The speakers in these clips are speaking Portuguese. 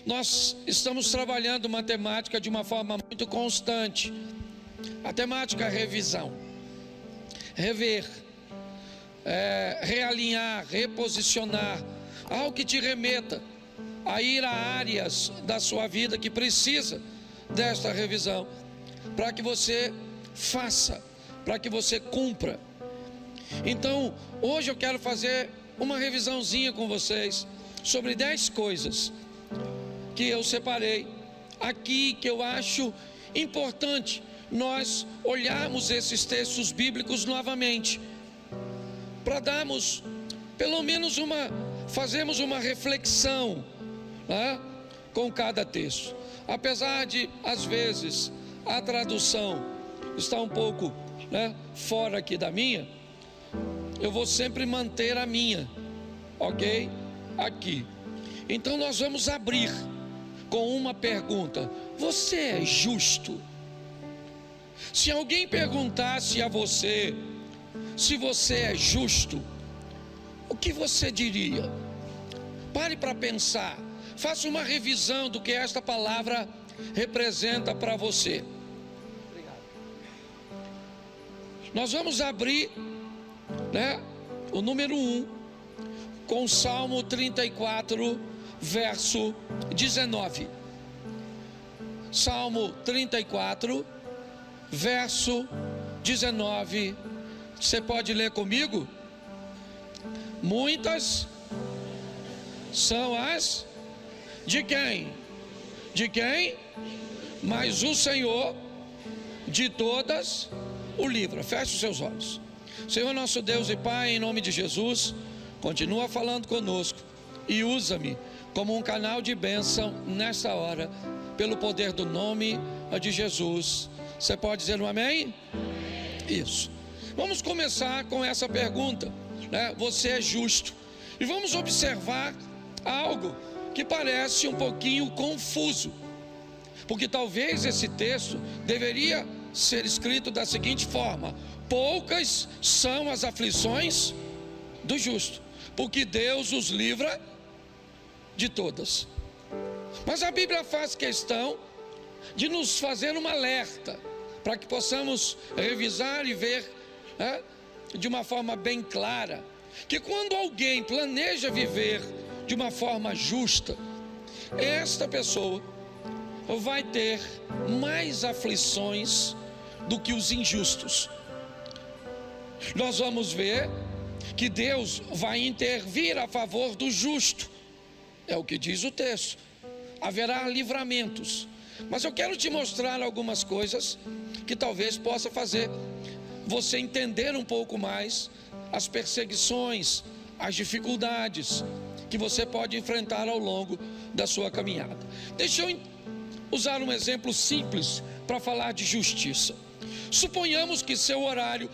nós estamos trabalhando matemática de uma forma muito constante. A temática é revisão, rever, realinhar, reposicionar, algo que te remeta a ir a áreas da sua vida que precisa desta revisão, para que você faça, para que você cumpra. Então, hoje eu quero fazer uma revisãozinha com vocês sobre 10 coisas que eu separei aqui, que eu acho importante nós olharmos esses textos bíblicos novamente, para darmos pelo menos fazermos uma reflexão, né, com cada texto. Apesar de, às vezes, a tradução está um pouco, né, fora aqui da minha, eu vou sempre manter a minha, ok? Aqui. Então nós vamos abrir com uma pergunta: você é justo? Se alguém perguntasse a você se você é justo, o que você diria? Pare para pensar, faça uma revisão do que esta palavra representa para você. Nós vamos abrir, né, o número 1 com o Salmo 34, verso 19. Salmo 34, verso 19. Você pode ler comigo? Muitas são as de quem? De quem? Mas o Senhor de todas o livra. Feche os seus olhos. Senhor nosso Deus e Pai, em nome de Jesus, continua falando conosco e usa-me como um canal de bênção nesta hora, pelo poder do nome de Jesus. Você pode dizer um amém? Isso. Vamos começar com essa pergunta, né? Você é justo? E vamos observar algo que parece um pouquinho confuso, porque talvez esse texto deveria ser escrito da seguinte forma: poucas são as aflições do justo, porque Deus os livra de todas. Mas a Bíblia faz questão de nos fazer um alerta, para que possamos revisar e ver, né, de uma forma bem clara, que quando alguém planeja viver de uma forma justa, esta pessoa vai ter mais aflições do que os injustos. Nós vamos ver que Deus vai intervir a favor do justo, é o que diz o texto. Haverá livramentos, mas eu quero te mostrar algumas coisas que talvez possa fazer você entender um pouco mais as perseguições, as dificuldades que você pode enfrentar ao longo da sua caminhada. Deixa eu usar um exemplo simples para falar de justiça. Suponhamos que seu horário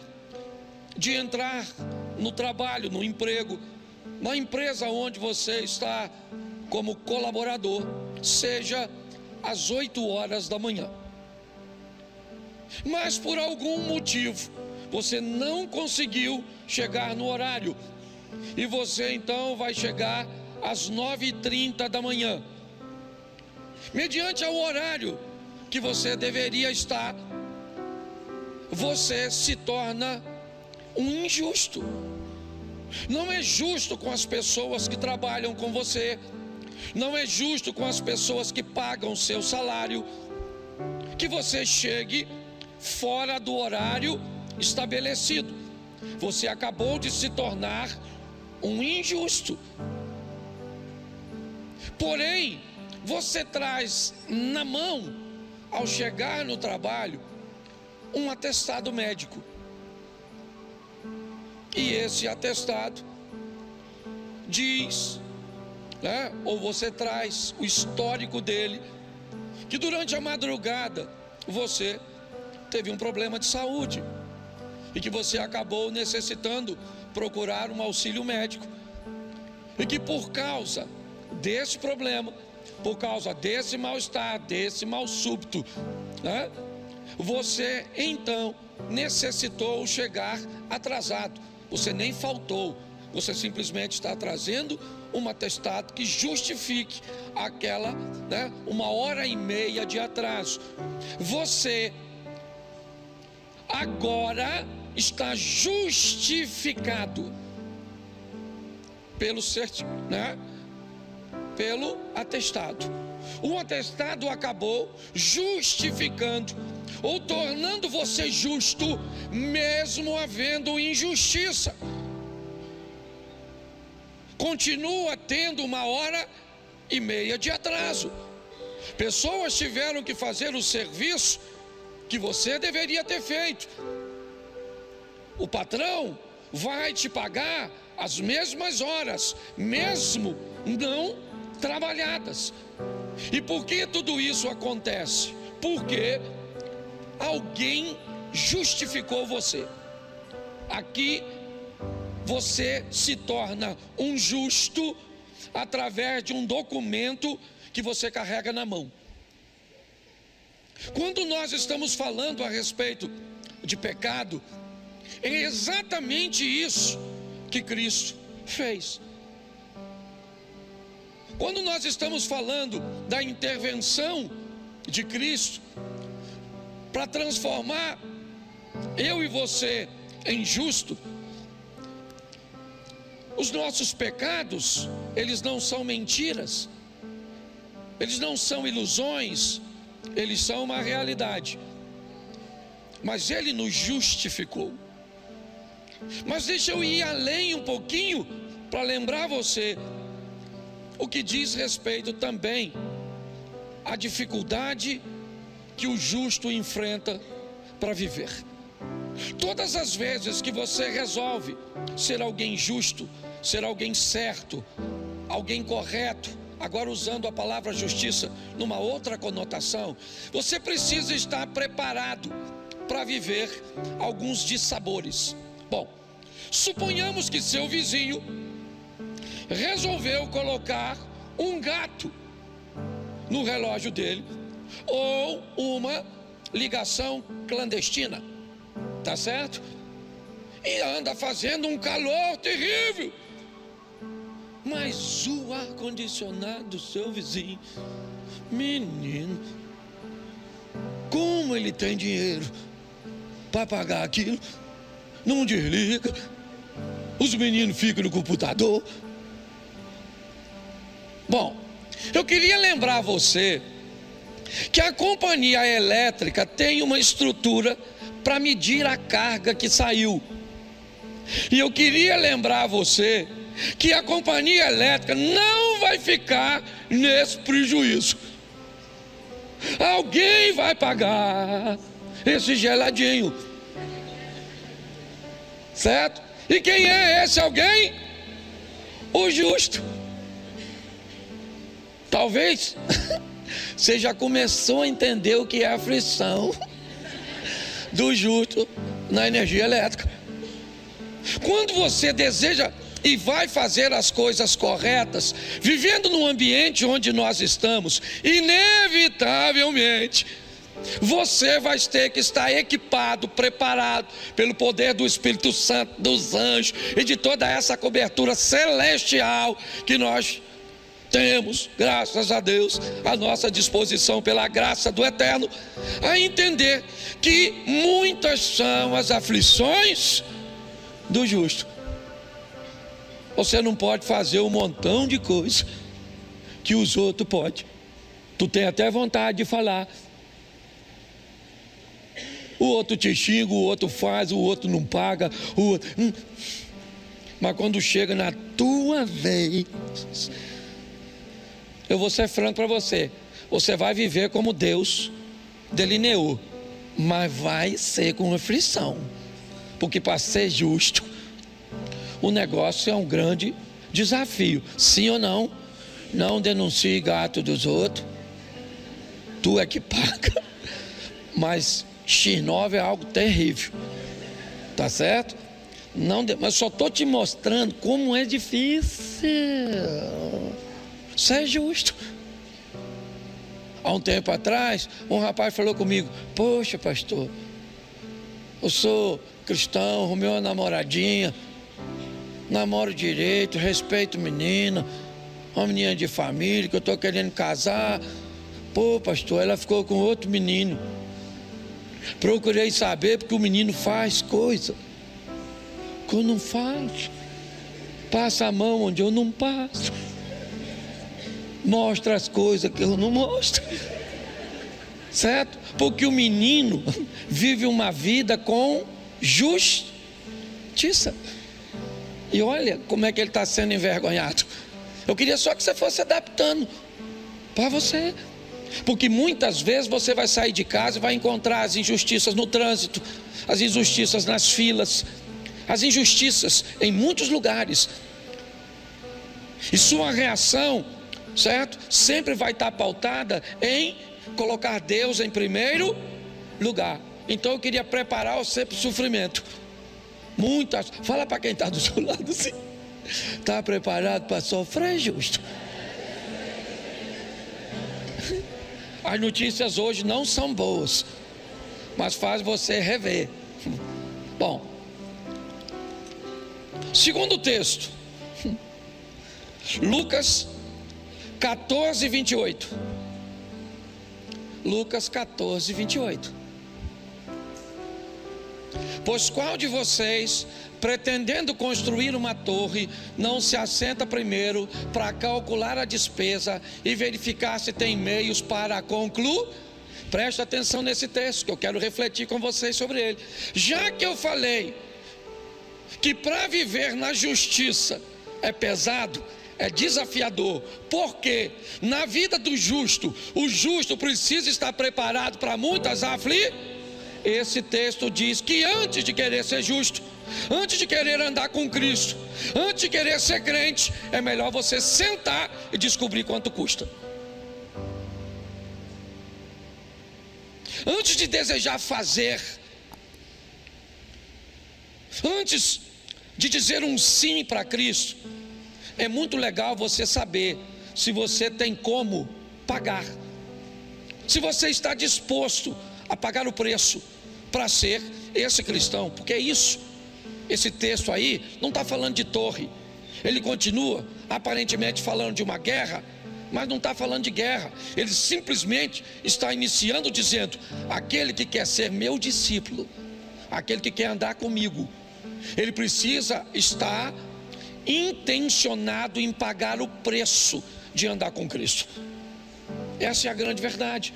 de entrar no trabalho, no emprego, na empresa onde você está como colaborador, seja às 8 horas da manhã. Mas por algum motivo você não conseguiu chegar no horário, e você então vai chegar às 9h30 da manhã. Mediante ao horário que você deveria estar, você se torna um injusto. Não é justo com as pessoas que trabalham com você, não é justo com as pessoas que pagam seu salário, que você chegue fora do horário estabelecido. Você acabou de se tornar um injusto. Porém, você traz na mão, ao chegar no trabalho, um atestado médico. E esse atestado diz, né, ou você traz o histórico dele, que durante a madrugada você teve um problema de saúde e que você acabou necessitando procurar um auxílio médico, e que por causa desse problema, por causa desse mal-estar, desse mal súbito, né, você então necessitou chegar atrasado. Você nem faltou, Você simplesmente está trazendo um atestado que justifique aquela, 1h30 de atraso. Você agora está justificado pelo pelo atestado. O atestado acabou justificando ou tornando você justo, mesmo havendo injustiça. Continua tendo 1h30 de atraso. Pessoas tiveram que fazer o serviço que você deveria ter feito. O patrão vai te pagar as mesmas horas, mesmo não trabalhadas. E por que tudo isso acontece? Porque alguém justificou você. Aqui você se torna um justo através de um documento que você carrega na mão. Quando nós estamos falando a respeito de pecado, é exatamente isso que Cristo fez. Quando nós estamos falando da intervenção de Cristo para transformar eu e você em justo, os nossos pecados, eles não são mentiras, eles não são ilusões, eles são uma realidade. Mas Ele nos justificou. Mas deixa eu ir além um pouquinho para lembrar você o que diz respeito também à dificuldade que o justo enfrenta para viver. Todas as vezes que você resolve ser alguém justo, ser alguém certo, alguém correto, agora usando a palavra justiça numa outra conotação, você precisa estar preparado para viver alguns dissabores. Bom, suponhamos que seu vizinho resolveu colocar um gato no relógio dele, ou uma ligação clandestina, tá certo? E anda fazendo um calor terrível, mas o ar-condicionado do seu vizinho, menino, como ele tem dinheiro para pagar aquilo, não desliga, os meninos ficam no computador. Bom, eu queria lembrar você que a companhia elétrica tem uma estrutura para medir a carga que saiu. E eu queria lembrar você que a companhia elétrica não vai ficar nesse prejuízo. Alguém vai pagar esse geladinho, certo? E quem é esse alguém? O justo. Talvez você já começou a entender o que é a aflição do justo na energia elétrica. Quando você deseja e vai fazer as coisas corretas, vivendo no ambiente onde nós estamos, inevitavelmente você vai ter que estar equipado, preparado pelo poder do Espírito Santo, dos anjos e de toda essa cobertura celestial que nós temos, graças a Deus, à nossa disposição pela graça do Eterno, a entender que muitas são as aflições do justo. Você não pode fazer um montão de coisas que os outros podem. Tu tem até vontade de falar. O outro te xinga, o outro faz, o outro não paga, o outro... Mas quando chega na tua vez, eu vou ser franco para você, você vai viver como Deus delineou, mas vai ser com aflição, porque para ser justo, o negócio é um grande desafio. Sim ou não? Não denuncie gato dos outros, tu é que paga, mas X9 é algo terrível, tá certo? Não, mas só estou te mostrando como é difícil. Isso é justo. Há um tempo atrás, um rapaz falou comigo: poxa, pastor, eu sou cristão, arrumei uma namoradinha, namoro direito, respeito menina, uma menina de família que eu estou querendo casar. Pô, pastor, ela ficou com outro menino. Procurei saber porque o menino faz coisa que eu não faço. Passa a mão onde eu não passo. Mostra as coisas que eu não mostro. Certo? Porque o menino vive uma vida com justiça. E olha como é que ele está sendo envergonhado. Eu queria só que você fosse adaptando para você. Porque muitas vezes você vai sair de casa e vai encontrar as injustiças no trânsito, as injustiças nas filas, as injustiças em muitos lugares. E sua reação, certo? Sempre vai estar pautada em colocar Deus em primeiro lugar. Então eu queria preparar você para o sofrimento. Fala para quem está do seu lado assim. Está preparado para sofrer, justo? As notícias hoje não são boas, mas faz você rever. Bom, segundo texto, Lucas 14, 28. Lucas 14, 28. Pois qual de vocês, pretendendo construir uma torre, não se assenta primeiro para calcular a despesa e verificar se tem meios para concluir? Presta atenção nesse texto que eu quero refletir com vocês sobre ele. Já que eu falei que para viver na justiça é pesado, é desafiador, porque na vida do justo, o justo precisa estar preparado para muitas aflições. Esse texto diz que antes de querer ser justo, antes de querer andar com Cristo, antes de querer ser crente, é melhor você sentar e descobrir quanto custa. Antes de desejar fazer, antes de dizer um sim para Cristo, é muito legal você saber se você tem como pagar, se você está disposto a pagar o preço para ser esse cristão. Porque é isso, esse texto aí não está falando de torre. Ele continua aparentemente falando de uma guerra, mas não está falando de guerra. Ele simplesmente está iniciando dizendo: aquele que quer ser meu discípulo, aquele que quer andar comigo, ele precisa estar intencionado em pagar o preço de andar com Cristo. Essa é a grande verdade.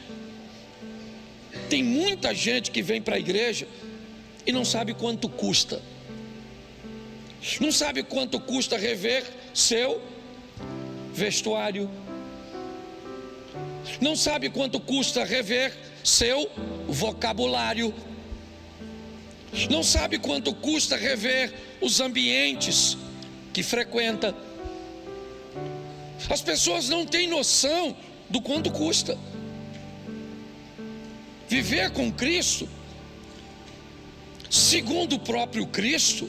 Tem muita gente que vem para a igreja e não sabe quanto custa. Não sabe quanto custa rever seu vestuário. Não sabe quanto custa rever seu vocabulário. Não sabe quanto custa rever os ambientes que frequenta. As pessoas não têm noção do quanto custa. Viver com Cristo, segundo o próprio Cristo,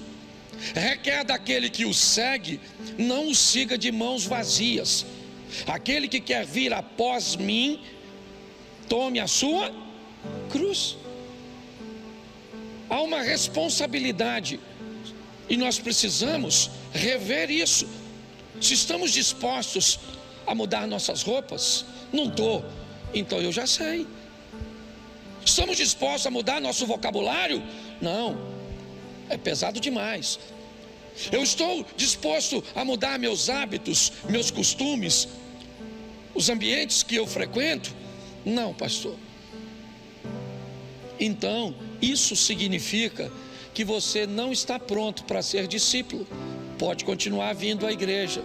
requer daquele que o segue, não o siga de mãos vazias. Aquele que quer vir após mim, tome a sua cruz. Há uma responsabilidade e nós precisamos rever isso. Se estamos dispostos a mudar nossas roupas, não estou, então eu já sei. Estamos dispostos a mudar nosso vocabulário? Não, é pesado demais. Eu estou disposto a mudar meus hábitos, meus costumes, os ambientes que eu frequento? Não, pastor. Então, isso significa que você não está pronto para ser discípulo. Pode continuar vindo à igreja.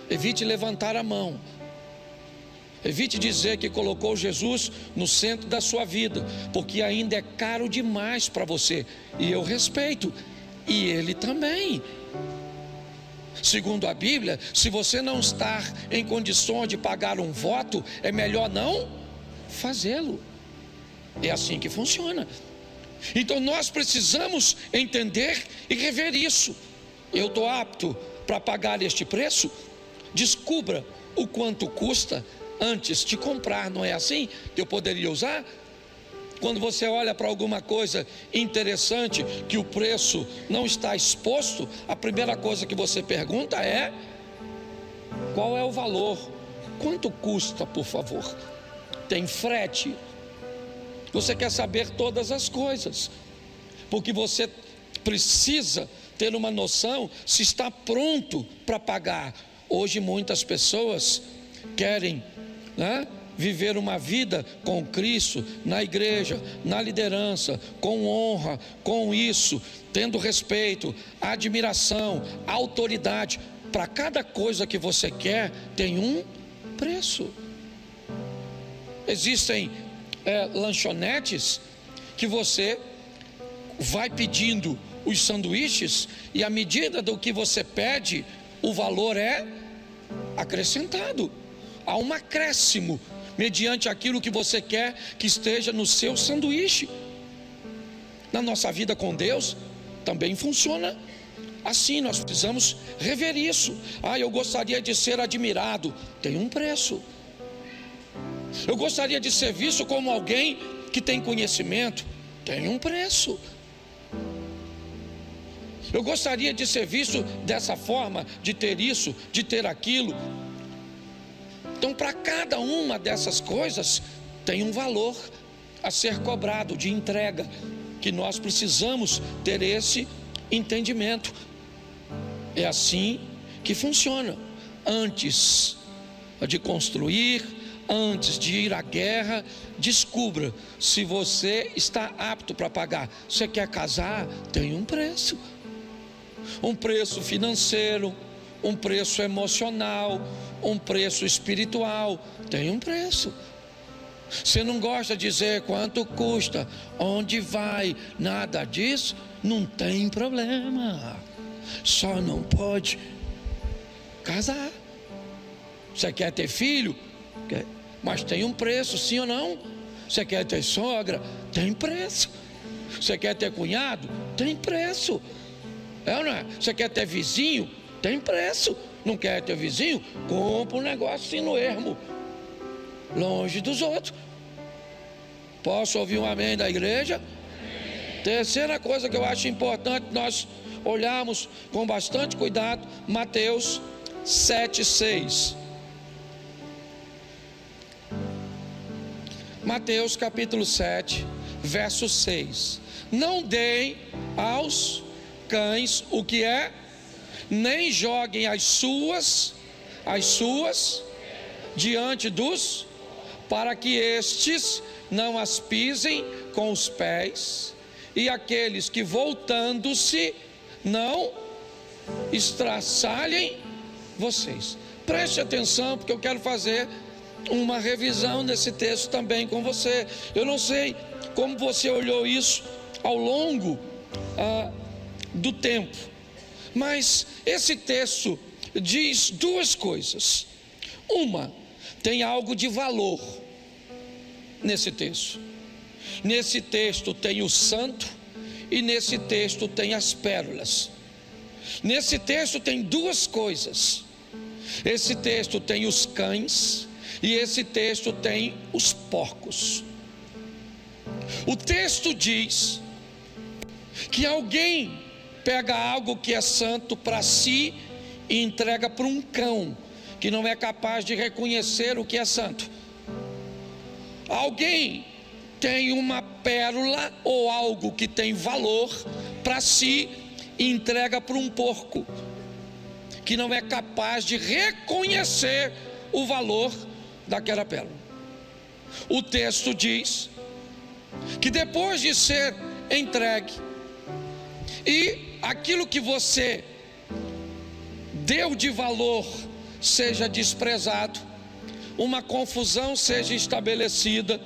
Evite levantar a mão. Evite dizer que colocou Jesus no centro da sua vida, porque ainda é caro demais para você. E eu respeito, e ele também. Segundo a Bíblia, se você não está em condições de pagar um voto, é melhor não fazê-lo. É assim que funciona. Então nós precisamos entender e rever isso. Eu estou apto para pagar este preço? Descubra o quanto custa antes de comprar. Não é assim que eu poderia usar? quando você olha para alguma coisa interessante que o preço não está exposto, a primeira coisa que você pergunta é: qual é o valor? Quanto custa, por favor? Tem frete? Você quer saber todas as coisas, porque você precisa ter uma noção se está pronto para pagar. Hoje muitas pessoas querem, né, viver uma vida com Cristo, na igreja, na liderança, com honra, com isso, tendo respeito, admiração, autoridade. Para cada coisa que você quer, tem um preço. Existem lanchonetes que você vai pedindo os sanduíches, e à medida do que você pede, o valor é acrescentado. Há um acréscimo mediante aquilo que você quer que esteja no seu sanduíche. Na nossa vida com Deus também funciona assim. Nós precisamos rever isso. Eu gostaria de ser admirado. Tem um preço. Eu gostaria de ser visto como alguém que tem conhecimento. Tem um preço. Eu gostaria de ser visto dessa forma, de ter isso, de ter aquilo. Então, para cada uma dessas coisas, tem um valor a ser cobrado de entrega, que nós precisamos ter esse entendimento. É assim que funciona. Antes de construir, antes de ir à guerra, descubra se você está apto para pagar. Você quer casar? Tem um preço. Um preço financeiro, um preço emocional, um preço espiritual. Tem um preço. Você não gosta de dizer quanto custa, onde vai, nada disso, não tem problema. Só não pode casar. Você quer ter filho? Quer. Mas tem um preço, sim ou não? Você quer ter sogra? Tem preço. Você quer ter cunhado? Tem preço. É ou não é? Você quer ter vizinho? Tem preço. Não quer ter vizinho? Compra um negócio assim no ermo, longe dos outros. Posso ouvir um amém da igreja? Amém. Terceira coisa que eu acho importante nós olharmos com bastante cuidado, Mateus 7:6. Mateus capítulo 7, verso 6. Não deem aos cães o que é, nem joguem as suas diante dos, para que estes não as pisem com os pés, e aqueles que voltando-se não estraçalhem vocês. Preste atenção, porque eu quero fazer uma revisão desse texto também com você. Eu não sei como você olhou isso ao longo do tempo, mas esse texto diz duas coisas. Uma, tem algo de valor nesse texto. Nesse texto tem o santo e nesse texto tem as pérolas. Nesse texto tem duas coisas. Esse texto tem os cães e esse texto tem os porcos. O texto diz que alguém pega algo que é santo para si e entrega para um cão que não é capaz de reconhecer o que é santo. Alguém tem uma pérola ou algo que tem valor para si e entrega para um porco que não é capaz de reconhecer o valor daquela pérola. O texto diz que depois de ser entregue e aquilo que você deu de valor seja desprezado, uma confusão seja estabelecida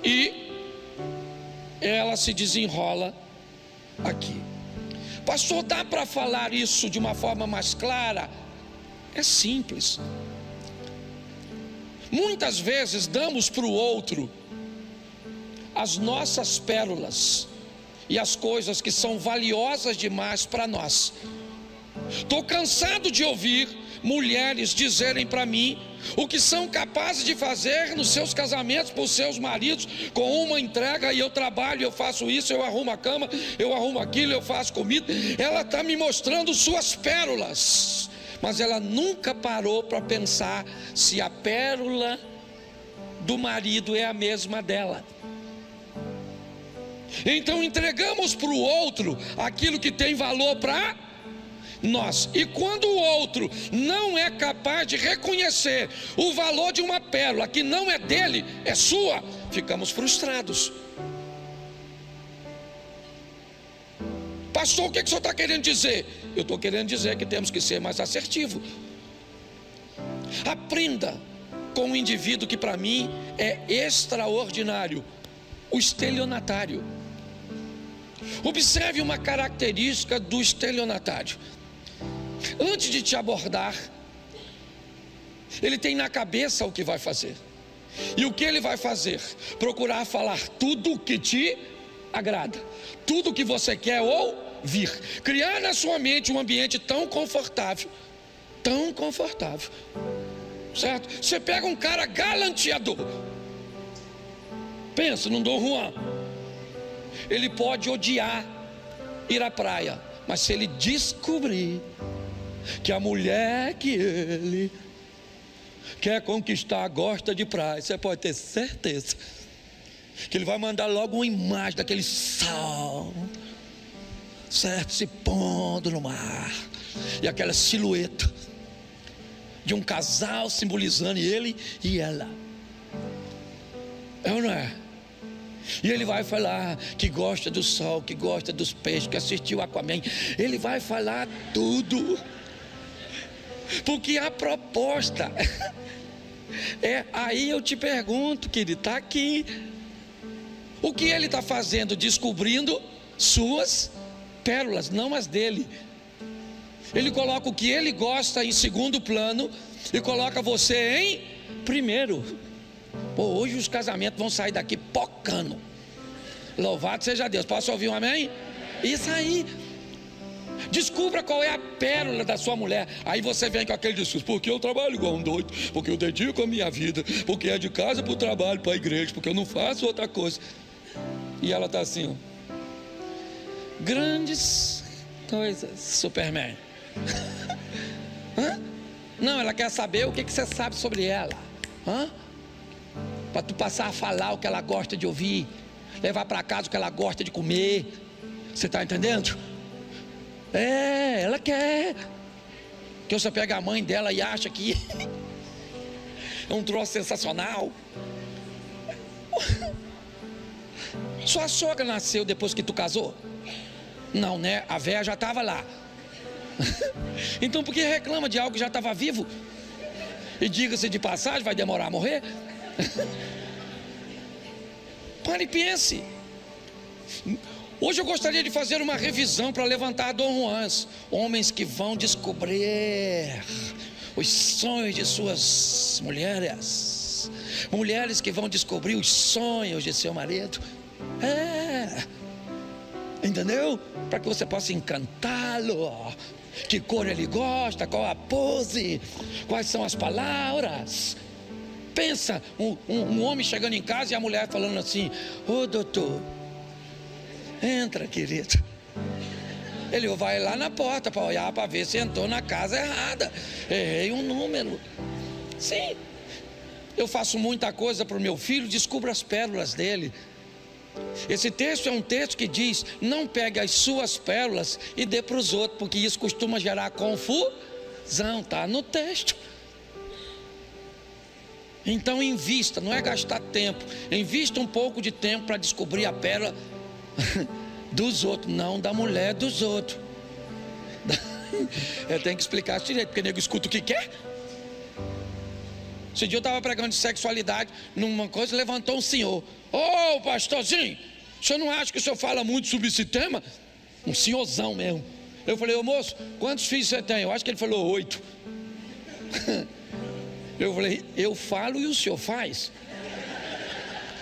e ela se desenrola aqui. Pastor, dá para falar isso de uma forma mais clara? É simples. Muitas vezes damos para o outro as nossas pérolas e as coisas que são valiosas demais para nós, Estou cansado de ouvir mulheres dizerem para mim o que são capazes de fazer nos seus casamentos por seus maridos, com uma entrega: e eu trabalho, eu faço isso, eu arrumo a cama, eu arrumo aquilo, eu faço comida. Ela está me mostrando suas pérolas, mas ela nunca parou para pensar se a pérola do marido é a mesma dela. Então entregamos para o outro aquilo que tem valor para nós, e quando o outro não é capaz de reconhecer o valor de uma pérola que não é dele, é sua, ficamos frustrados. Pastor, o que o senhor está querendo dizer? Eu estou querendo dizer que temos que ser mais assertivos. Aprenda com um indivíduo que para mim é extraordinário: o estelionatário. Observe uma característica do estelionatário. Antes de te abordar, ele tem na cabeça o que vai fazer. E o que ele vai fazer? Procurar falar tudo o que te agrada, tudo o que você quer ouvir, criar na sua mente um ambiente tão confortável, certo? Você pega um cara galanteador, pensa num Dom Juan. Ele pode odiar ir à praia, mas se ele descobrir que a mulher que ele quer conquistar gosta de praia, você pode ter certeza que ele vai mandar logo uma imagem daquele sol, certo, se pondo no mar, e aquela silhueta de um casal simbolizando ele e ela. É ou não é? E ele vai falar que gosta do sol, que gosta dos peixes, que assistiu Aquaman. Ele vai falar tudo, porque a proposta é, aí eu te pergunto, querido, está aqui. O que ele está fazendo? Descobrindo suas pérolas, não as dele. Ele coloca o que ele gosta em segundo plano e coloca você em primeiro. Pô, hoje os casamentos vão sair daqui pocando. Louvado seja Deus. Posso ouvir um amém? Isso aí. Descubra qual é a pérola da sua mulher. Aí você vem com aquele discurso: porque eu trabalho igual um doido, porque eu dedico a minha vida, porque é de casa para o trabalho, para a igreja, porque eu não faço outra coisa. E ela está assim, ó: grandes coisas, Superman. Hã? Não, ela quer saber o que você sabe sobre ela. Para tu passar a falar o que ela gosta de ouvir, levar para casa o que ela gosta de comer. Você está entendendo? É, ela quer que você pegue a mãe dela e acha que é um troço sensacional. Sua sogra nasceu depois que tu casou? Não, né? A véia já estava lá. Então por que reclama de algo que já estava vivo? E diga-se de passagem, vai demorar a morrer? Pare e pense. Hoje eu gostaria de fazer uma revisão para levantar Dom Juans, homens que vão descobrir os sonhos de suas mulheres, mulheres que vão descobrir os sonhos de seu marido. Entendeu? Para que você possa encantá-lo. Que cor ele gosta, qual a pose, quais são as palavras. Pensa, um homem chegando em casa e a mulher falando assim: ô doutor, entra, querido. Ele vai lá na porta para olhar, para ver se entrou na casa errada. Errei um número. Sim, eu faço muita coisa para o meu filho, descubro as pérolas dele. Esse texto é um texto que diz: não pegue as suas pérolas e dê para os outros, porque isso costuma gerar confusão. Está no texto. Então invista, não é gastar tempo, invista um pouco de tempo para descobrir a pérola dos outros, não da mulher dos outros. Eu tenho que explicar isso direito, porque o nego escuta o que quer. Esse dia eu estava pregando de sexualidade numa coisa, levantou um senhor: ô pastorzinho, o senhor não acha que o senhor fala muito sobre esse tema? Um senhorzão mesmo. Eu falei: ô moço, quantos filhos você tem? Eu acho que ele falou 8. Eu falei: eu falo e o senhor faz?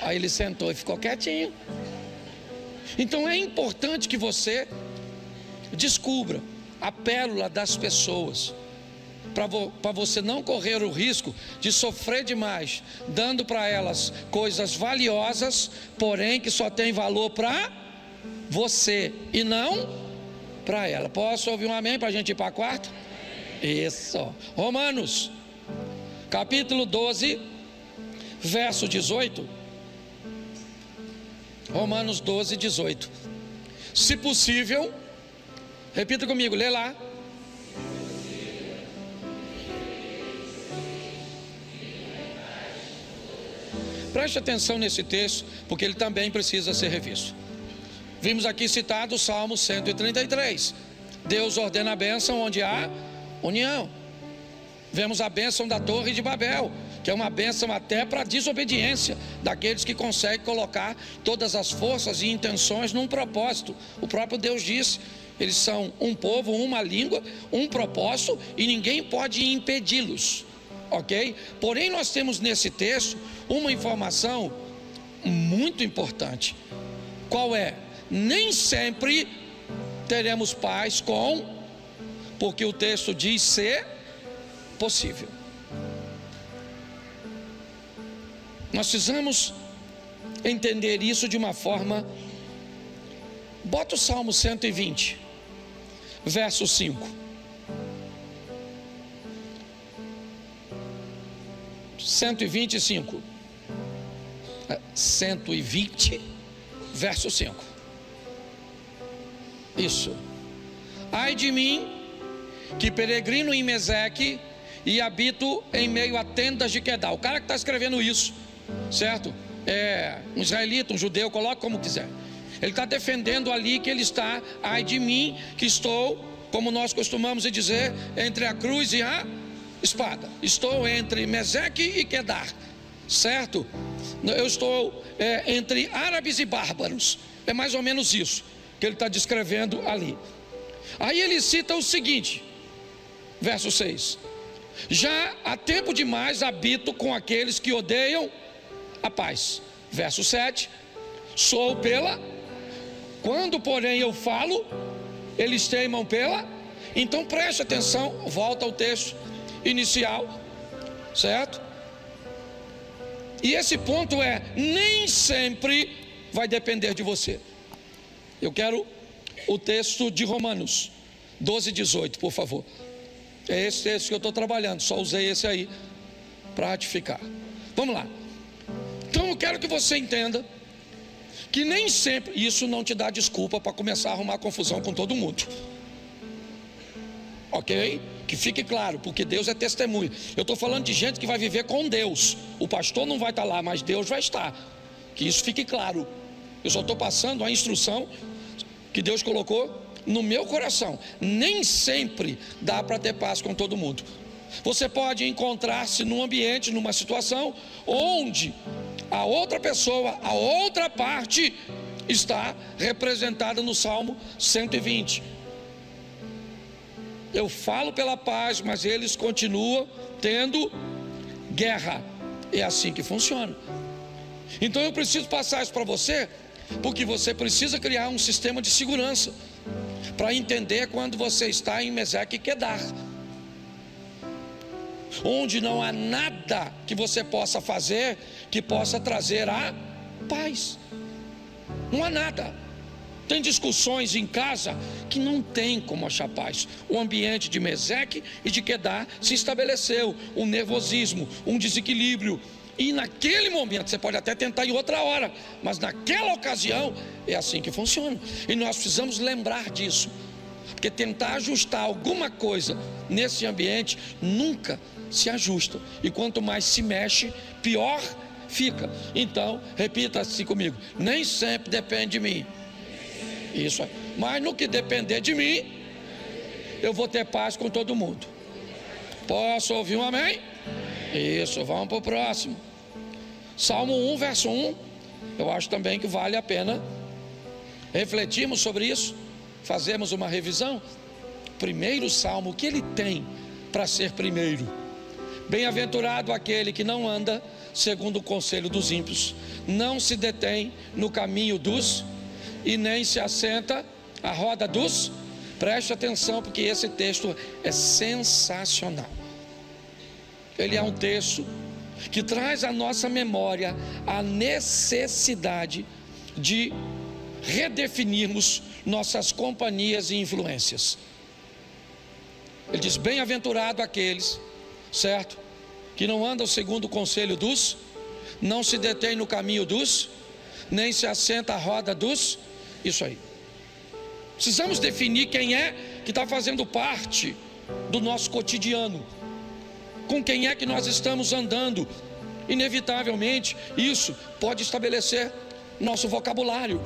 Aí ele sentou e ficou quietinho. Então é importante que você descubra a pérola das pessoas, para você não correr o risco de sofrer demais, dando para elas coisas valiosas, porém que só tem valor para você e não para ela. Posso ouvir um amém para a gente ir para a quarta? Isso. Romanos, capítulo 12, verso 18. Romanos 12, 18. Se possível, repita comigo, lê lá. Preste atenção nesse texto, porque ele também precisa ser revisto. Vimos aqui citado o Salmo 133. Deus ordena a bênção onde há união. Vemos a bênção da Torre de Babel, que é uma bênção até para a desobediência daqueles que conseguem colocar todas as forças e intenções num propósito. O próprio Deus disse: eles são um povo, uma língua, um propósito, e ninguém pode impedi-los. Ok? Porém, nós temos nesse texto uma informação muito importante. Qual é? Nem sempre teremos paz porque o texto diz ser possível. Nós precisamos entender isso de uma forma. Bota o Salmo 120, verso 5. 125, 120, verso 5. Isso. Ai de mim, que peregrino em Meseque e habito em meio a tendas de Quedar. O cara que está escrevendo isso, certo? É um israelita, um judeu, coloque como quiser. Ele está defendendo ali que ele está, ai de mim, que estou, como nós costumamos dizer, entre a cruz e a espada. Estou entre Meseque e Quedar, certo? Eu estou entre árabes e bárbaros. É mais ou menos isso que ele está descrevendo ali. Aí ele cita o seguinte, verso 6: já há tempo demais habito com aqueles que odeiam a paz. Verso 7: sou quando porém eu falo, eles teimam Então preste atenção, volta ao texto inicial, certo? E esse ponto nem sempre vai depender de você. Eu quero o texto de Romanos 12, 18, por favor. É esse texto que eu estou trabalhando, só usei esse aí para ratificar. Vamos lá. Então eu quero que você entenda que nem sempre, isso não te dá desculpa para começar a arrumar confusão com todo mundo. Ok? Que fique claro, porque Deus é testemunha. Eu estou falando de gente que vai viver com Deus. O pastor não vai estar lá, mas Deus vai estar. Que isso fique claro. Eu só estou passando a instrução que Deus colocou no meu coração. Nem sempre dá para ter paz com todo mundo. Você pode encontrar-se num ambiente, numa situação onde a outra pessoa, a outra parte está representada no Salmo 120. Eu falo pela paz, mas eles continuam tendo guerra. É assim que funciona. Então eu preciso passar isso para você, porque você precisa criar um sistema de segurança para entender quando você está em Meseque e Quedar, onde não há nada que você possa fazer que possa trazer a paz. Não há nada. Tem discussões em casa que não tem como achar paz. O ambiente de Meseque e de Quedar se estabeleceu um nervosismo, um desequilíbrio. E naquele momento, você pode até tentar em outra hora, mas naquela ocasião é assim que funciona. E nós precisamos lembrar disso, porque tentar ajustar alguma coisa nesse ambiente nunca se ajusta. E quanto mais se mexe, pior fica. Então, repita assim comigo: nem sempre depende de mim. Isso aí. Mas no que depender de mim, eu vou ter paz com todo mundo. Posso ouvir um amém? Isso, vamos para o próximo. Salmo 1, verso 1. Eu acho também que vale a pena refletirmos sobre isso, fazermos uma revisão. Primeiro salmo, o que ele tem para ser primeiro? Bem-aventurado aquele que não anda segundo o conselho dos ímpios, não se detém no caminho dos, e nem se assenta à roda dos Preste atenção, porque esse texto é sensacional. Ele é um texto que traz à nossa memória a necessidade de redefinirmos nossas companhias e influências. Ele diz: bem-aventurado aqueles, certo, que não andam segundo o conselho dos, não se detém no caminho dos, nem se assenta à roda dos. Isso aí. Precisamos definir quem é que está fazendo parte do nosso cotidiano, com quem é que nós estamos andando. Inevitavelmente, isso pode estabelecer nosso vocabulário.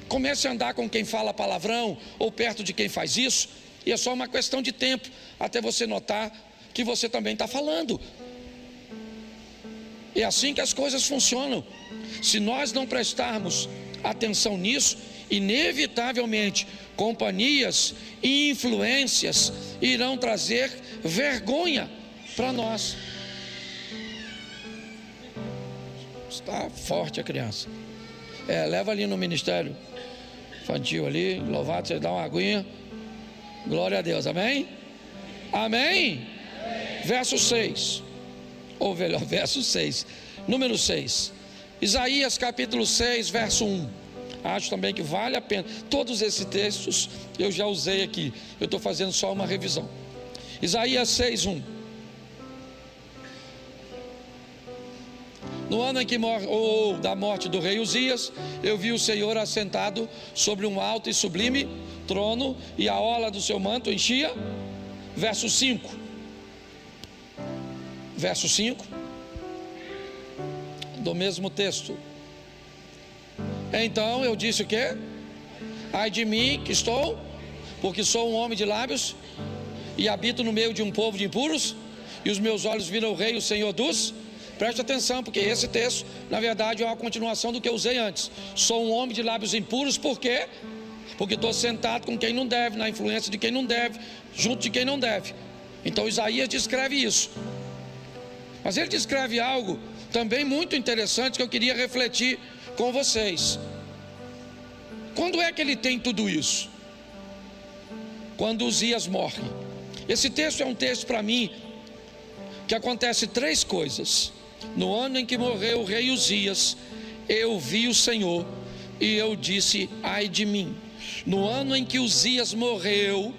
Comece a andar com quem fala palavrão, ou perto de quem faz isso, e é só uma questão de tempo até você notar que você também está falando. É assim que as coisas funcionam. Se nós não prestarmos atenção nisso, inevitavelmente companhias e influências irão trazer vergonha para nós. Está forte a criança. Leva ali no ministério infantil ali, louvado, você dá uma aguinha. Glória a Deus, amém? Amém? Verso 6, ou melhor, verso 6, número 6, Isaías capítulo 6, verso 1. Acho também que vale a pena. Todos esses textos eu já usei aqui, eu estou fazendo só uma revisão. Isaías 6, 1. No ano em que da morte do rei Uzias, eu vi o Senhor assentado sobre um alto e sublime trono, e a orla do seu manto enchia. Verso 5. Verso 5 do mesmo texto. Então eu disse o quê? Ai de mim que estou, porque sou um homem de lábios e habito no meio de um povo de impuros, e os meus olhos viram o rei, o Senhor dos. Preste atenção, porque esse texto na verdade é uma continuação do que eu usei antes. Sou um homem de lábios impuros, por quê? Porque estou sentado com quem não deve, na influência de quem não deve, junto de quem não deve. Então Isaías descreve isso. Mas ele descreve algo também muito interessante que eu queria refletir com vocês. Quando é que ele tem tudo isso? Quando Uzias morre. Esse texto é um texto para mim que acontece 3 coisas. No ano em que morreu o rei Uzias, eu vi o Senhor e eu disse: ai de mim. No ano em que Uzias morreu,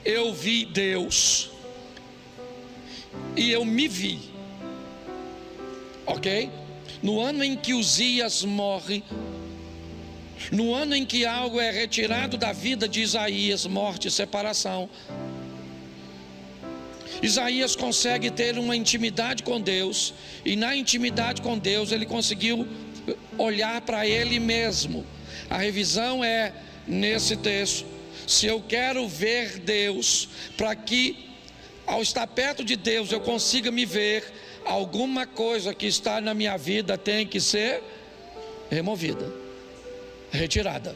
eu vi Deus e eu me vi. Ok? No ano em que Uzias morre, no ano em que algo é retirado da vida de Isaías, morte e separação, Isaías consegue ter uma intimidade com Deus, e na intimidade com Deus ele conseguiu olhar para ele mesmo. A revisão é nesse texto: se eu quero ver Deus, para que ao estar perto de Deus eu consiga me ver, alguma coisa que está na minha vida tem que ser removida, retirada.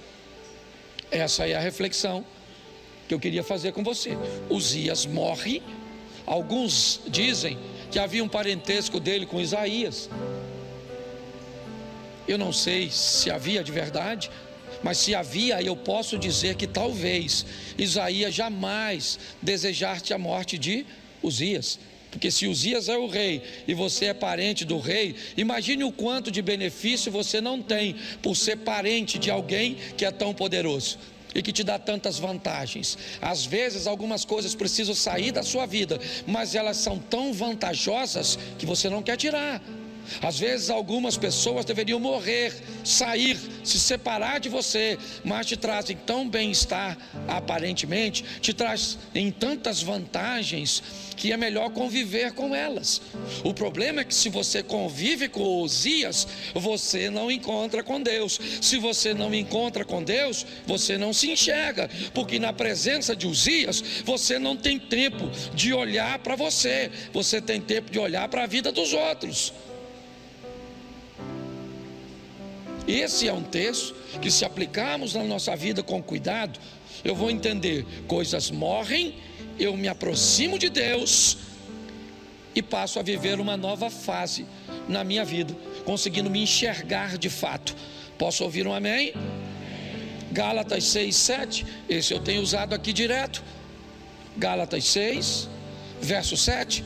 Essa é a reflexão que eu queria fazer com você. Uzias morre. Alguns dizem que havia um parentesco dele com Isaías. Eu não sei se havia de verdade, mas se havia, eu posso dizer que talvez Isaías jamais desejasse a morte de Uzias. Porque se Uzias é o rei e você é parente do rei, imagine o quanto de benefício você não tem por ser parente de alguém que é tão poderoso e que te dá tantas vantagens. Às vezes algumas coisas precisam sair da sua vida, mas elas são tão vantajosas que você não quer tirar. Às vezes algumas pessoas deveriam morrer, sair, se separar de você, mas te trazem tão bem-estar, aparentemente, te trazem tantas vantagens que é melhor conviver com elas. O problema é que se você convive com Uzias, você não encontra com Deus. Se você não encontra com Deus, você não se enxerga, porque na presença de Uzias, você não tem tempo de olhar para você, você tem tempo de olhar para a vida dos outros. Esse é um texto que, se aplicarmos na nossa vida com cuidado, eu vou entender: coisas morrem, eu me aproximo de Deus e passo a viver uma nova fase na minha vida, conseguindo me enxergar de fato. Posso ouvir um amém? Gálatas 6, 7, esse eu tenho usado aqui direto. Gálatas 6, verso 7.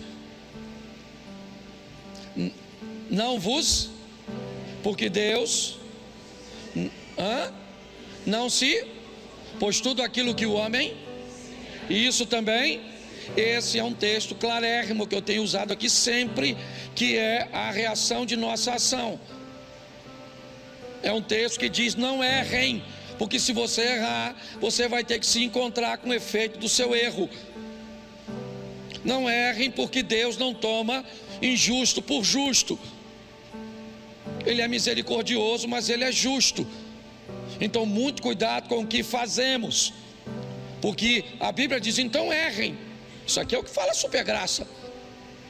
Não vos, porque Deus não se, pois tudo aquilo que o homem, e isso também, esse é um texto clarérrimo que eu tenho usado aqui sempre, que é a reação de nossa ação. É um texto que diz: não errem, porque se você errar, você vai ter que se encontrar com o efeito do seu erro. Não errem, porque Deus não toma injusto por justo. Ele é misericordioso, mas Ele é justo. Então muito cuidado com o que fazemos, porque a Bíblia diz: então errem. Isso aqui é o que fala a supergraça.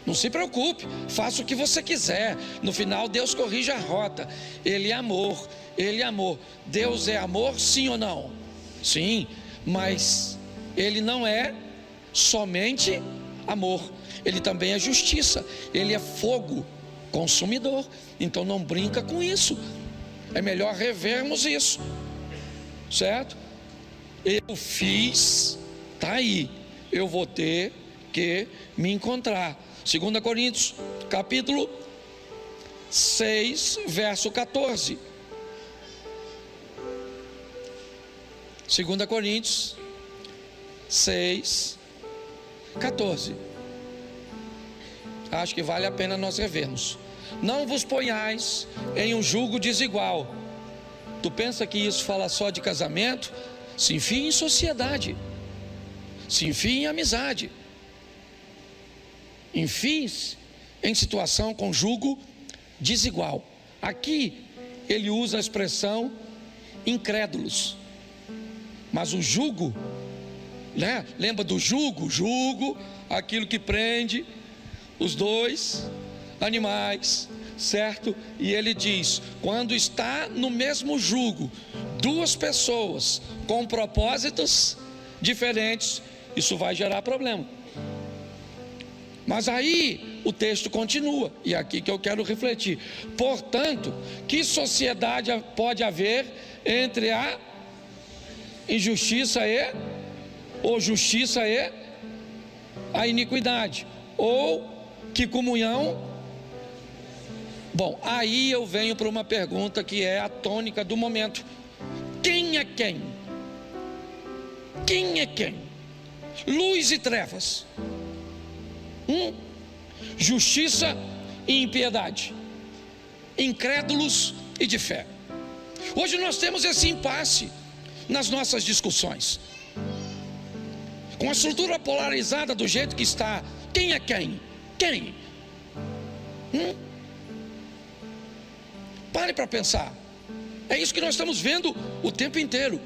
Não se preocupe, faça o que você quiser. No final Deus corrige a rota. Ele é amor, Ele é amor. Deus é amor, sim ou não? Sim, mas Ele não é somente amor, Ele também é justiça. Ele é fogo consumidor. Então não brinca com isso. É melhor revermos isso, certo? Eu fiz, está aí, eu vou ter que me encontrar. 2 Coríntios, capítulo 6, verso 14. 2 Coríntios 6, 14. Acho que vale a pena nós revermos. Não vos ponhais em um jugo desigual. Tu pensa que isso fala só de casamento? Se enfie em sociedade, se enfie em amizade, enfie-se em situação com jugo desigual. Aqui ele usa a expressão incrédulos, mas o jugo, né? Lembra do jugo? Jugo, aquilo que prende os dois animais, certo? E ele diz: quando está no mesmo jugo duas pessoas com propósitos diferentes, isso vai gerar problema. Mas aí o texto continua, e é aqui que eu quero refletir. Portanto, que sociedade pode haver entre a injustiça ou justiça e a iniquidade? Ou que comunhão? Bom, aí eu venho para uma pergunta que é a tônica do momento: quem é quem? Quem é quem? Luz e trevas, justiça e impiedade, incrédulos e de fé. Hoje nós temos esse impasse nas nossas discussões, com a estrutura polarizada do jeito que está. Quem é quem? Quem? Pare para pensar. É isso que nós estamos vendo o tempo inteiro.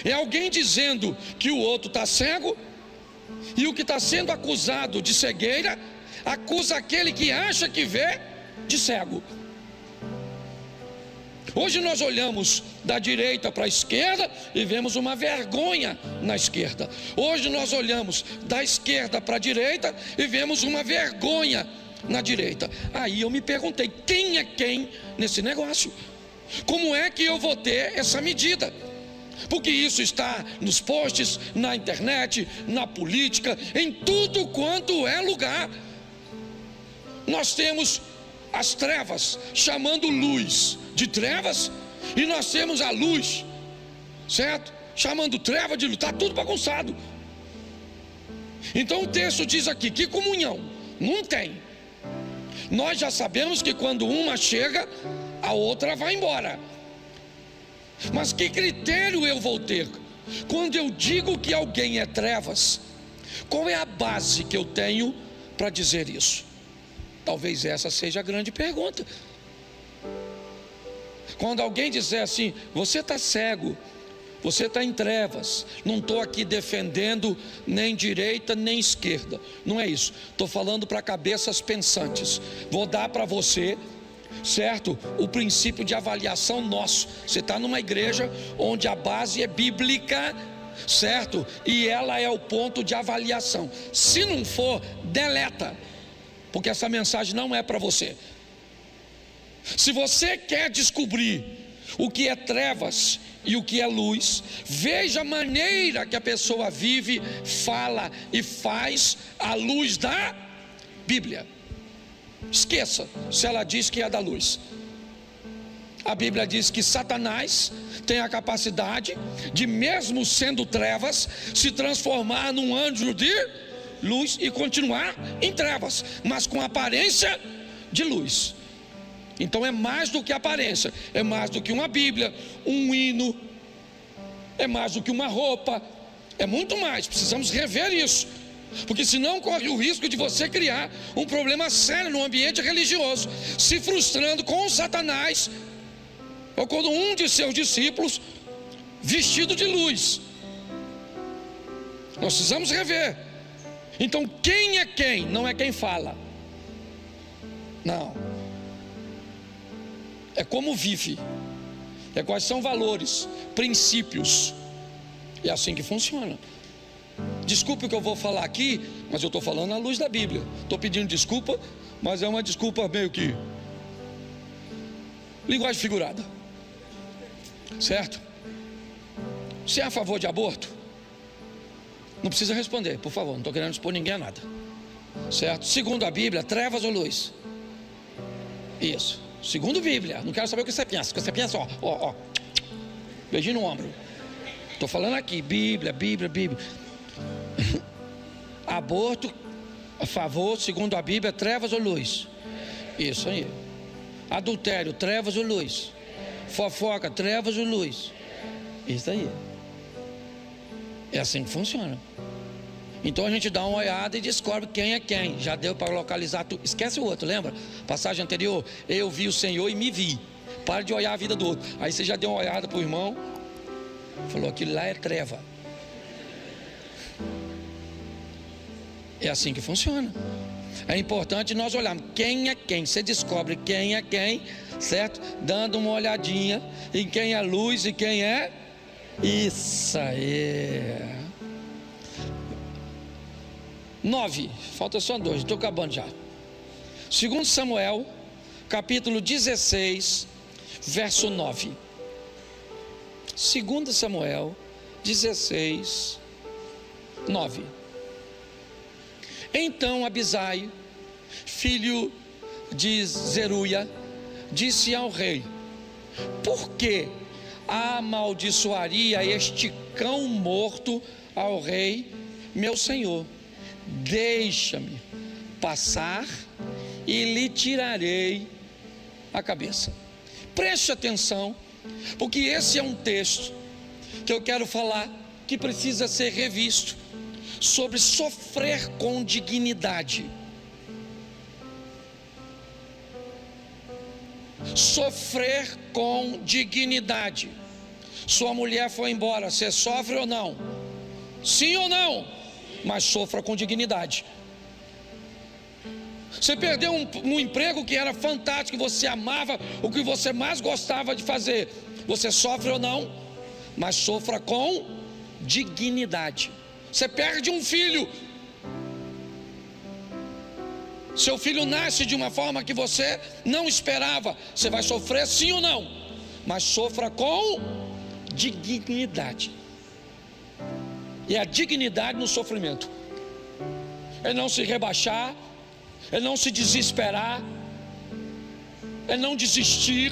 É alguém dizendo que o outro está cego, e o que está sendo acusado de cegueira acusa aquele que acha que vê de cego. Hoje nós olhamos da direita para a esquerda e vemos uma vergonha na esquerda. Hoje nós olhamos da esquerda para a direita e vemos uma vergonha na direita. Aí eu me perguntei: quem é quem nesse negócio? Como é que eu vou ter essa medida? Porque isso está nos posts, na internet, na política, em tudo quanto é lugar. Nós temos as trevas chamando luz de trevas, e nós temos a luz, certo? Chamando treva de luz. Está tudo bagunçado. Então o texto diz aqui: que comunhão? Não tem. Nós já sabemos que quando uma chega, a outra vai embora. Mas que critério eu vou ter quando eu digo que alguém é trevas? Qual é a base que eu tenho para dizer isso? Talvez essa seja a grande pergunta. Quando alguém disser assim: você está cego, você está em trevas. Não estou aqui defendendo nem direita nem esquerda, não é isso. Estou falando para cabeças pensantes. Vou dar para você, certo, o princípio de avaliação nosso. Você está numa igreja onde a base é bíblica, certo? E ela é o ponto de avaliação. Se não for, deleta, porque essa mensagem não é para você. Se você quer descobrir o que é trevas e o que é luz. Veja a maneira que a pessoa vive, fala e faz à luz da Bíblia. Esqueça se ela diz que é da luz. A Bíblia diz que Satanás tem a capacidade de, mesmo sendo trevas, se transformar num anjo de luz e continuar em trevas, mas com aparência de luz. Então é mais do que aparência, é mais do que uma Bíblia, um hino, é mais do que uma roupa, é muito mais. Precisamos rever isso, porque senão corre o risco de você criar um problema sério no ambiente religioso, se frustrando com Satanás, ou com um de seus discípulos vestido de luz. Nós precisamos rever. Então quem é quem? Não é quem fala, não, é como vive, é quais são valores, princípios. É assim que funciona. Desculpe o que eu vou falar aqui, mas eu estou falando à luz da Bíblia. Estou pedindo desculpa, mas é uma desculpa meio que linguagem figurada, certo? Você é a favor de aborto? Não precisa responder, por favor, não estou querendo expor ninguém a nada, certo? Segundo a Bíblia, trevas ou luz? Isso, segundo a Bíblia. Não quero saber o que você pensa. O que você pensa, ó, beijinho no ombro. Estou falando aqui, Bíblia. Aborto, a favor, segundo a Bíblia, trevas ou luz? Isso aí. Adultério, trevas ou luz? Fofoca, trevas ou luz? Isso aí. É assim que funciona. Então a gente dá uma olhada e descobre quem é quem. Já deu para localizar tudo. Esquece o outro, lembra? Passagem anterior, eu vi o Senhor e me vi. Para de olhar a vida do outro. Aí você já deu uma olhada para o irmão, falou, aquilo lá é treva. É assim que funciona. É importante nós olharmos quem é quem. Você descobre quem é quem, certo? Dando uma olhadinha em quem é luz e quem é. Isso aí. 9, falta só 2, estou acabando já. 2 Samuel, capítulo 16, verso 9. 2 Samuel 16, 9. Então Abisai, filho de Zeruia, disse ao rei: por que amaldiçoaria este cão morto ao rei meu senhor? Deixa-me passar e lhe tirarei a cabeça. Preste atenção, porque esse é um texto que eu quero falar, que precisa ser revisto, sobre sofrer com dignidade. Sofrer com dignidade. Sua mulher foi embora, você sofre ou não? Sim ou não? Mas sofra com dignidade. Você perdeu um emprego que era fantástico, que você amava, o que você mais gostava de fazer, você sofre ou não? Mas sofra com dignidade. Você perde um filho, seu filho nasce de uma forma que você não esperava, você vai sofrer sim ou não? Mas sofra com dignidade. E a dignidade no sofrimento é não se rebaixar, é não se desesperar, é não desistir,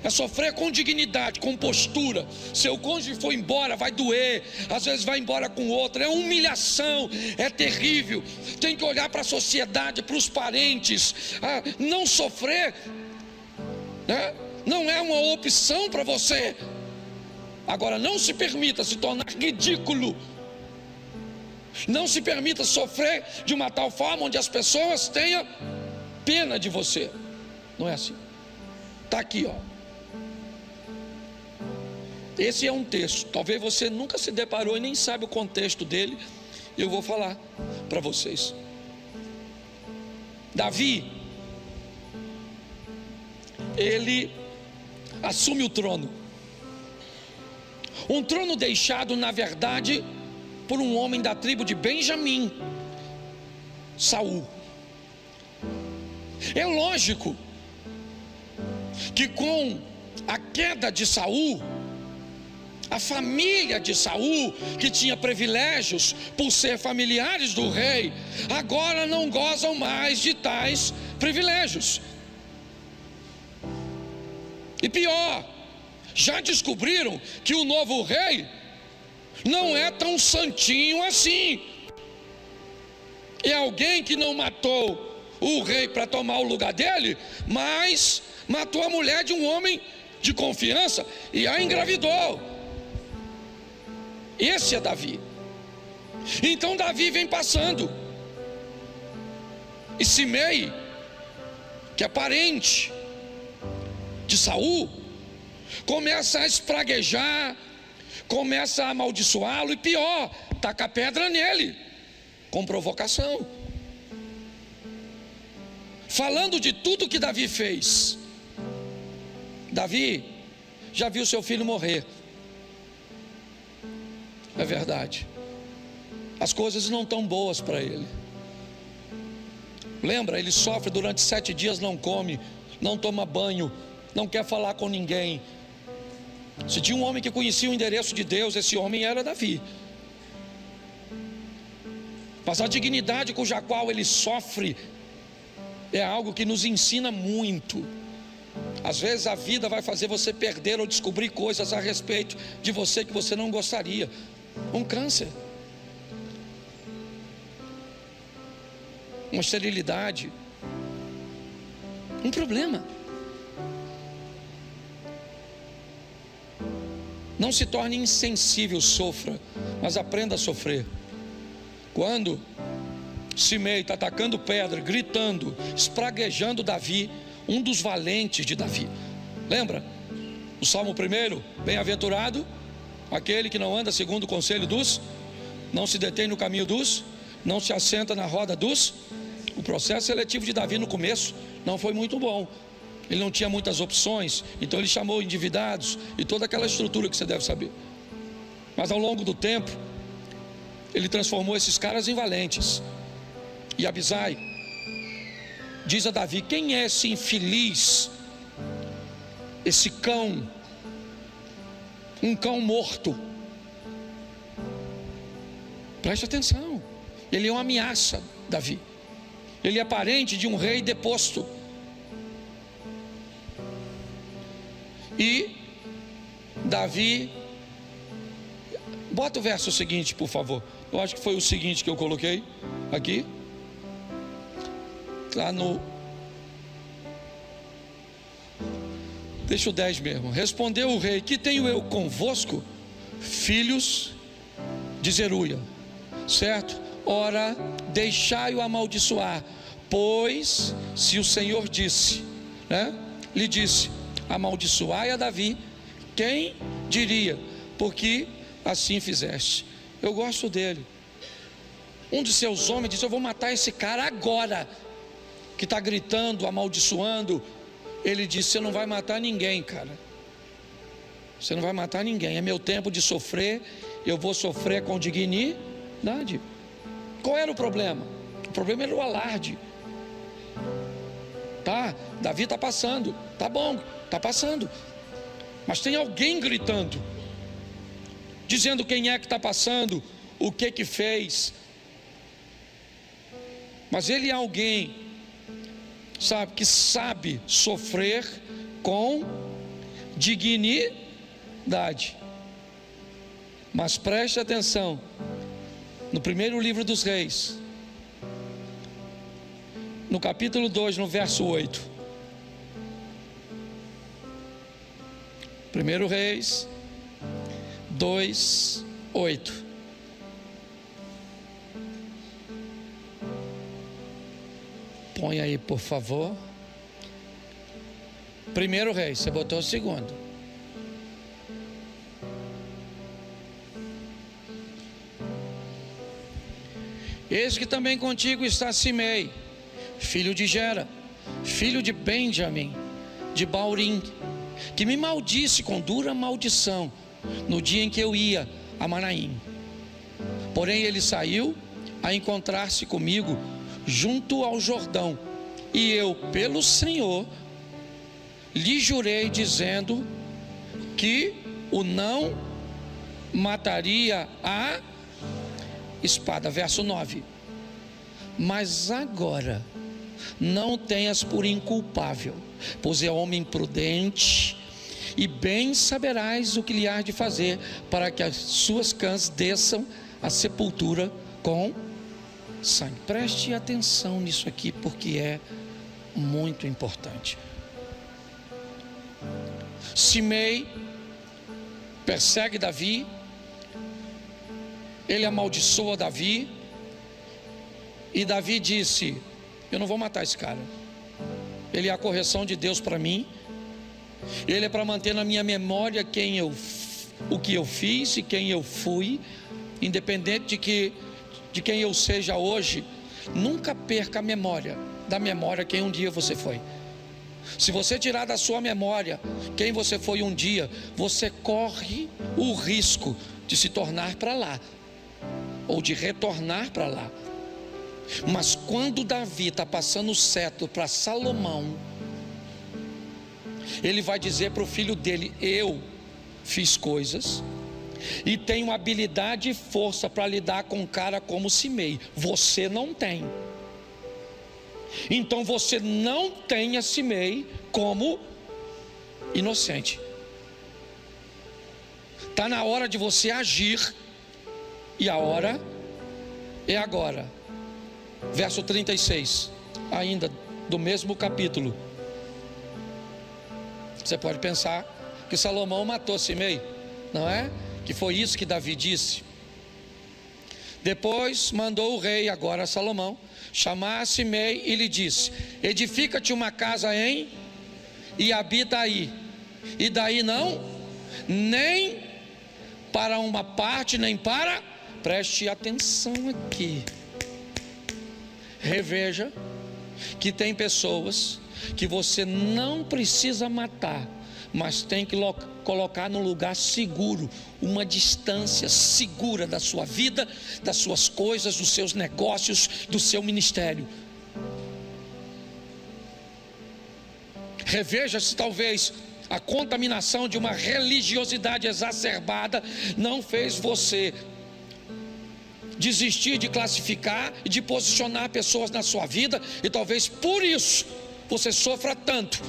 é sofrer com dignidade, com postura. Seu cônjuge foi embora, vai doer, às vezes vai embora com outro, é humilhação, é terrível. Tem que olhar para a sociedade, para os parentes. Não sofrer, né? Não é uma opção para você. Agora, não se permita se tornar ridículo. Não se permita sofrer de uma tal forma onde as pessoas tenham pena de você. Não é assim. Está aqui, ó. Esse é um texto, talvez você nunca se deparou e nem sabe o contexto dele. Eu vou falar para vocês. Davi, ele assume o trono. Um trono deixado, na verdade, por um homem da tribo de Benjamim, Saul. É lógico que com a queda de Saul, a família de Saul, que tinha privilégios por ser familiares do rei, agora não gozam mais de tais privilégios. E pior, já descobriram que o novo rei não é tão santinho assim. É alguém que não matou o rei para tomar o lugar dele, mas matou a mulher de um homem de confiança e a engravidou. Esse é Davi. Então Davi vem passando, e Simei, que é parente de Saul, começa a espraguejar, começa a amaldiçoá-lo, e pior, taca pedra nele, com provocação, falando de tudo que Davi fez. Davi já viu seu filho morrer, é verdade, as coisas não estão boas para ele. Lembra, ele sofre durante 7 dias, não come, não toma banho, não quer falar com ninguém. Se tinha um homem que conhecia o endereço de Deus, esse homem era Davi. Mas a dignidade com a qual ele sofre é algo que nos ensina muito. Às vezes a vida vai fazer você perder ou descobrir coisas a respeito de você que você não gostaria. Um câncer, uma esterilidade, um problema. Não se torne insensível, sofra, mas aprenda a sofrer. Quando Simei está atacando pedra, gritando, espraguejando Davi, um dos valentes de Davi. Lembra? O Salmo 1, bem-aventurado aquele que não anda segundo o conselho dos, não se detém no caminho dos, não se assenta na roda dos. O processo seletivo de Davi no começo não foi muito bom. Ele não tinha muitas opções, então ele chamou endividados e toda aquela estrutura que você deve saber. Mas ao longo do tempo, ele transformou esses caras em valentes. E Abisai diz a Davi: quem é esse infeliz, esse cão, um cão morto? Preste atenção, ele é uma ameaça, Davi. Ele é parente de um rei deposto. E Davi, bota o verso seguinte, por favor. Eu acho que foi o seguinte que eu coloquei aqui. Lá no... Deixa o 10 mesmo. Respondeu o rei: que tenho eu convosco, filhos de Zeruia? Certo? Ora, deixai-o amaldiçoar, pois se o Senhor disse, né? Lhe disse: amaldiçoai a Davi, quem diria? Porque assim fizeste. Eu gosto dele. Um de seus homens disse: eu vou matar esse cara agora, que está gritando, amaldiçoando. Ele disse: você não vai matar ninguém, cara. Você não vai matar ninguém. É meu tempo de sofrer. Eu vou sofrer com dignidade. Qual era o problema? O problema era o alarde. Tá, Davi está passando. Tá bom, está passando. Mas tem alguém gritando, dizendo quem é que está passando, o que fez. Mas ele é alguém, sabe, que sabe sofrer com dignidade. Mas preste atenção, no primeiro livro dos Reis, no capítulo 2, no verso 8. 1 Reis 2, 8. Põe aí, por favor. 1 Reis, você botou o segundo. Eis que também contigo está Simei, filho de Gera, filho de Benjamim, de Baurim, que me maldisse com dura maldição no dia em que eu ia a Manaim. Porém ele saiu a encontrar-se comigo junto ao Jordão, e eu, pelo Senhor, lhe jurei, dizendo: que o não mataria a espada. Verso 9. Mas agora não tenhas por inculpável, pois é homem prudente, e bem saberás o que lhe há de fazer, para que as suas cãs desçam à sepultura com sangue. Preste atenção nisso aqui, porque é muito importante. Simei persegue Davi, ele amaldiçoa Davi, e Davi disse: eu não vou matar esse cara, ele é a correção de Deus para mim, ele é para manter na minha memória o que eu fiz e quem eu fui, independente de quem eu seja hoje. Nunca perca a memória, da memória quem um dia você foi. Se você tirar da sua memória quem você foi um dia, você corre o risco de se tornar para lá, ou de retornar para lá. Mas quando Davi está passando o cetro para Salomão, ele vai dizer para o filho dele: eu fiz coisas e tenho habilidade e força para lidar com um cara como Simei, você não tem. Então você não tenha Simei como inocente. Está na hora de você agir, e a hora é agora. Verso 36, ainda do mesmo capítulo. Você pode pensar que Salomão matou Simei, não é? Que foi isso que Davi disse. Depois mandou o rei, agora Salomão, chamar Simei e lhe disse: edifica-te uma casa e habita aí, e daí não, nem para uma parte, nem para, preste atenção aqui, reveja que tem pessoas que você não precisa matar, mas tem que colocar num lugar seguro, uma distância segura da sua vida, das suas coisas, dos seus negócios, do seu ministério. Reveja se talvez a contaminação de uma religiosidade exacerbada não fez você desistir de classificar e de posicionar pessoas na sua vida, e talvez por isso você sofra tanto,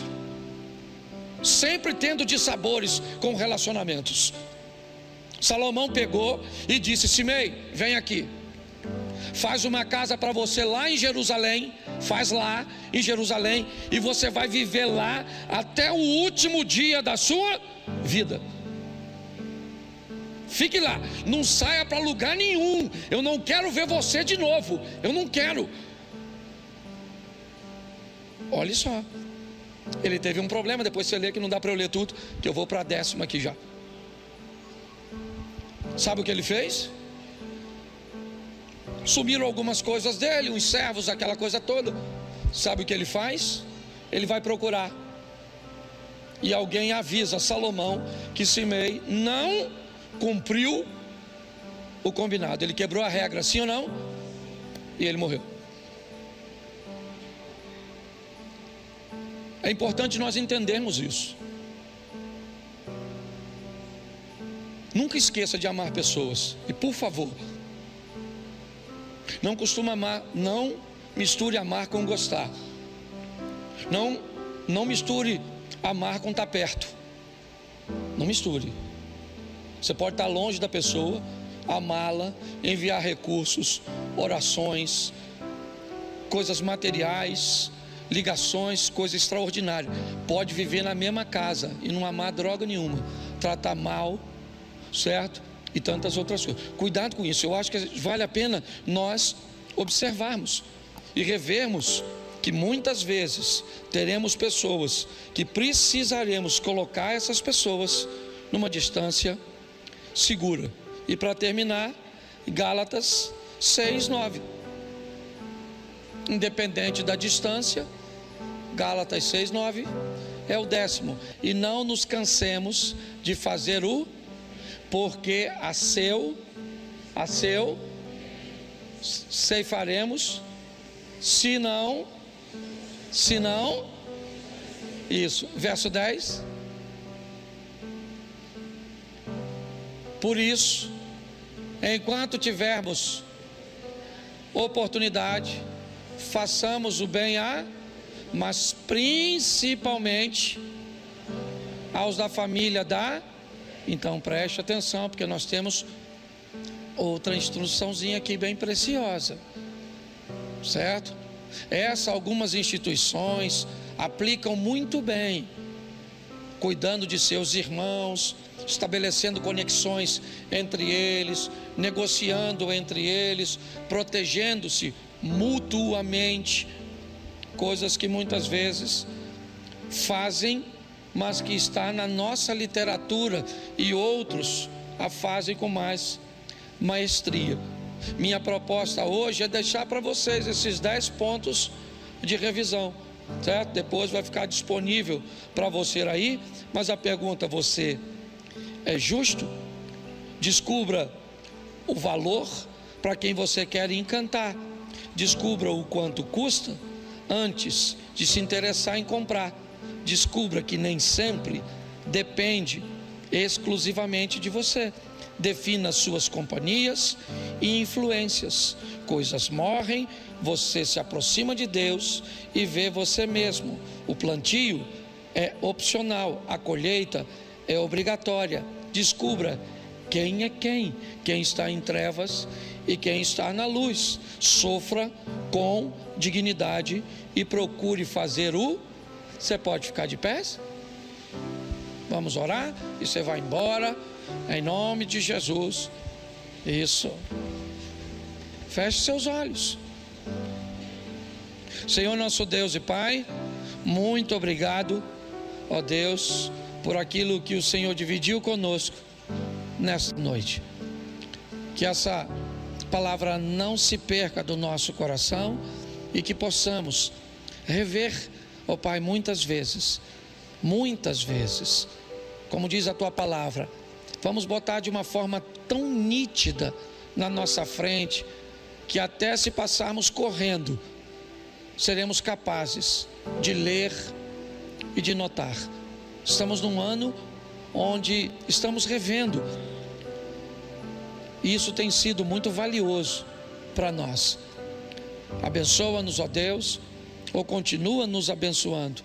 sempre tendo dissabores com relacionamentos. Salomão pegou e disse: Simei, vem aqui, faz uma casa para você lá em Jerusalém, faz lá em Jerusalém, e você vai viver lá até o último dia da sua vida. Fique lá, não saia para lugar nenhum, eu não quero ver você de novo, eu não quero. Olha só, ele teve um problema, depois você lê que não dá para eu ler tudo, que eu vou para a 10ª aqui já. Sabe o que ele fez? Sumiram algumas coisas dele, uns servos, aquela coisa toda. Sabe o que ele faz? Ele vai procurar, e alguém avisa Salomão que Simei não cumpriu o combinado, ele quebrou a regra, sim ou não? E ele morreu. É importante nós entendermos isso. Nunca esqueça de amar pessoas, e por favor, não costuma amar, não misture amar com gostar. Não misture amar com estar perto. Não misture. Você pode estar longe da pessoa, amá-la, enviar recursos, orações, coisas materiais, ligações, coisa extraordinária. Pode viver na mesma casa e não amar droga nenhuma, tratar mal, certo? E tantas outras coisas. Cuidado com isso. Eu acho que vale a pena nós observarmos e revermos que muitas vezes teremos pessoas que precisaremos colocar essas pessoas numa distância segura. E para terminar, Gálatas 6:9. Independente da distância, Gálatas 6:9 é o 10º. E não nos cansemos de fazer porque a seu ceifaremos, se não, isso. Verso 10. Por isso, enquanto tivermos oportunidade, façamos o bem mas principalmente aos da família Então preste atenção, porque nós temos outra instruçãozinha aqui bem preciosa, certo? Algumas instituições aplicam muito bem, cuidando de seus irmãos, estabelecendo conexões entre eles, negociando entre eles, protegendo-se mutuamente, coisas que muitas vezes fazem, mas que está na nossa literatura, e outros a fazem com mais maestria. Minha proposta hoje é deixar para vocês esses 10 pontos de revisão, certo? Depois vai ficar disponível para você aí, mas a pergunta: você é justo? Descubra o valor para quem você quer encantar. Descubra o quanto custa antes de se interessar em comprar. Descubra que nem sempre depende exclusivamente de você. Defina suas companhias e influências. Coisas morrem, você se aproxima de Deus e vê você mesmo. O plantio é opcional, a colheita é obrigatória. Descubra quem é quem está em trevas e quem está na luz. Sofra com dignidade e procure fazer Você pode ficar de pé? Vamos orar e você vai embora, em nome de Jesus. Isso. Feche seus olhos. Senhor nosso Deus e Pai, muito obrigado, ó Deus, por aquilo que o Senhor dividiu conosco nesta noite. Que essa palavra não se perca do nosso coração e que possamos rever, ó Pai, muitas vezes, como diz a Tua palavra, vamos botar de uma forma tão nítida na nossa frente, que até se passarmos correndo, seremos capazes de ler e de notar. Estamos num ano onde estamos revendo, e isso tem sido muito valioso para nós. Abençoa-nos, ó Deus, ou continua nos abençoando.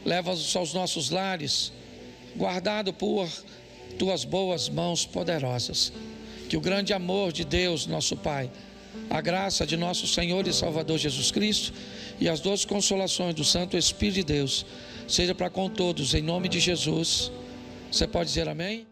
Leva-nos aos nossos lares, guardado por Tuas boas mãos poderosas. Que o grande amor de Deus, nosso Pai, a graça de nosso Senhor e Salvador Jesus Cristo e as doces consolações do Santo Espírito de Deus seja para com todos, em nome de Jesus. Você pode dizer amém?